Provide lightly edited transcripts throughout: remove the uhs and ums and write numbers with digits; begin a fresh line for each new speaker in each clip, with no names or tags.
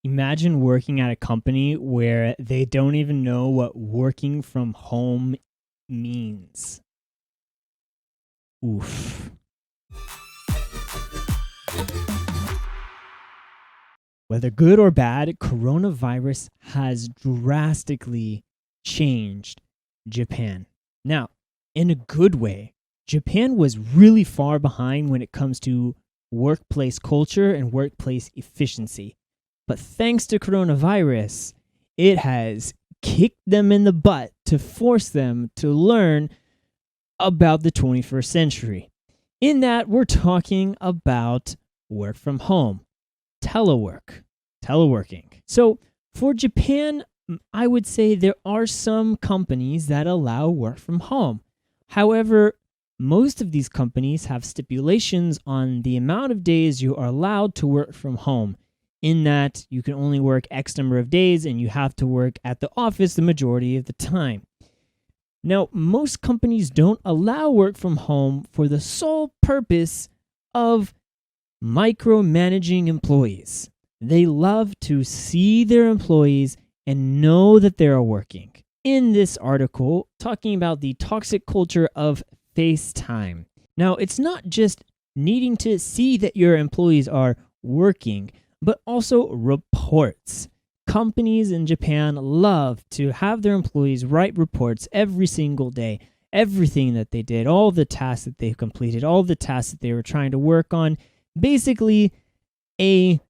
Imagine working at a company where they don't even know what working from home means. Oof. Whether good or bad, coronavirus has drastically changed Japan. Now, in a good way, Japan was really far behind when it comes to workplace culture and workplace efficiency. But thanks to coronavirus, it has kicked them in the butt to force them to learn about the 21st century. In that, we're talking about work from home, teleworking. So for Japan, I would say there are some companies that allow work from home. However, most of these companies have stipulations on the amount of days you are allowed to work from home, in that you can only work X number of days and you have to work at the office the majority of the time. Now, most companies don't allow work from home for the sole purpose of micromanaging employees. They love to see their employees and know that they are working. In this article, talking about the toxic culture of FaceTime. Now, it's not just needing to see that your employees are working, but also reports. Companies in Japan love to have their employees write reports every single day. Everything that they did, all the tasks that they completed, all the tasks that they were trying to work on. Basically, a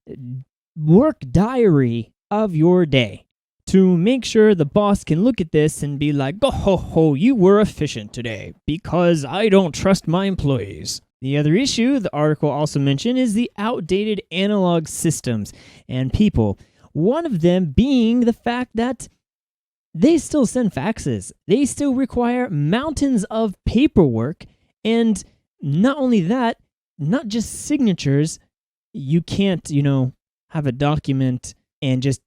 work diary of your day to make sure the boss can look at this and be like, "Oh, ho, ho, you were efficient today because I don't trust my employees." The other issue the article also mentioned is the outdated analog systems and people. One of them being the fact that they still send faxes. They still require mountains of paperwork. And not only that, not just signatures. You can't, have a document and just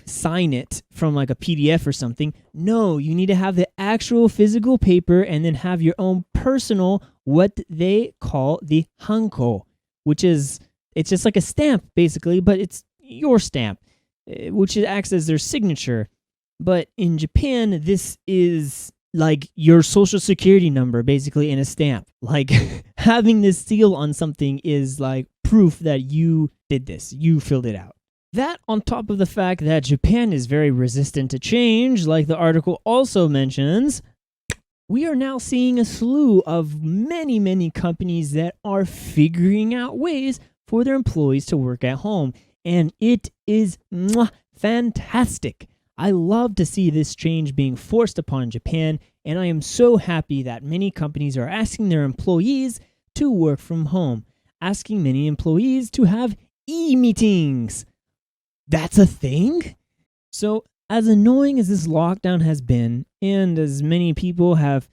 sign it from like a PDF or something. No, you need to have the actual physical paper and then have your own personal, what they call the hanko, which is, it's just like a stamp basically, but it's your stamp, which acts as their signature. But in Japan, this is like your social security number basically in a stamp. Like having this seal on something is like proof that you did this, you filled it out. That on top of the fact that Japan is very resistant to change, like the article also mentions, we are now seeing a slew of many companies that are figuring out ways for their employees to work at home. And it is fantastic. I love to see this change being forced upon Japan, and I am so happy that many companies are asking their employees to work from home, asking many employees to have e-meetings. That's a thing? So, as annoying as this lockdown has been, and as many people have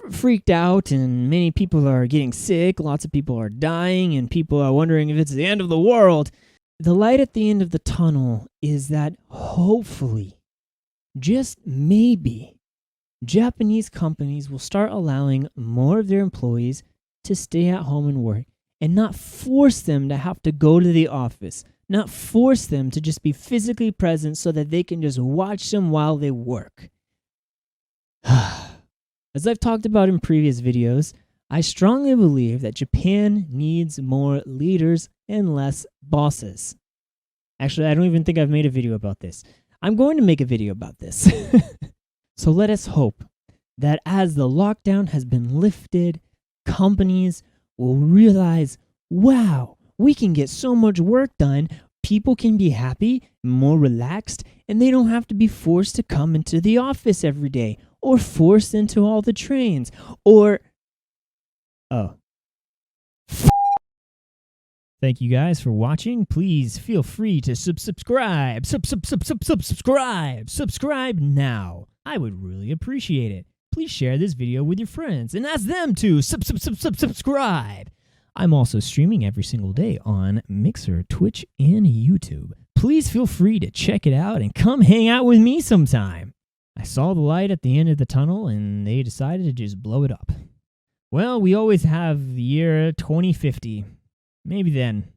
freaked out, and many people are getting sick, lots of people are dying, and people are wondering if it's the end of the world, the light at the end of the tunnel is that hopefully, just maybe, Japanese companies will start allowing more of their employees to stay at home and work, and not force them to have to go to the office. Not force them to just be physically present so that they can just watch them while they work. As I've talked about in previous videos, I strongly believe that Japan needs more leaders and less bosses. Actually, I don't even think I've made a video about this. I'm going to make a video about this. So let us hope that as the lockdown has been lifted, companies will realize, wow, we can get so much work done, people can be happy, more relaxed, and they don't have to be forced to come into the office every day, or forced into all the trains, or... Oh. Thank you guys for watching. Please feel free to subscribe. Subscribe now. I would really appreciate it. Please share this video with your friends and ask them to subscribe. I'm also streaming every single day on Mixer, Twitch, and YouTube. Please feel free to check it out and come hang out with me sometime. I saw the light at the end of the tunnel and they decided to just blow it up. Well, we always have the year 2050. Maybe then.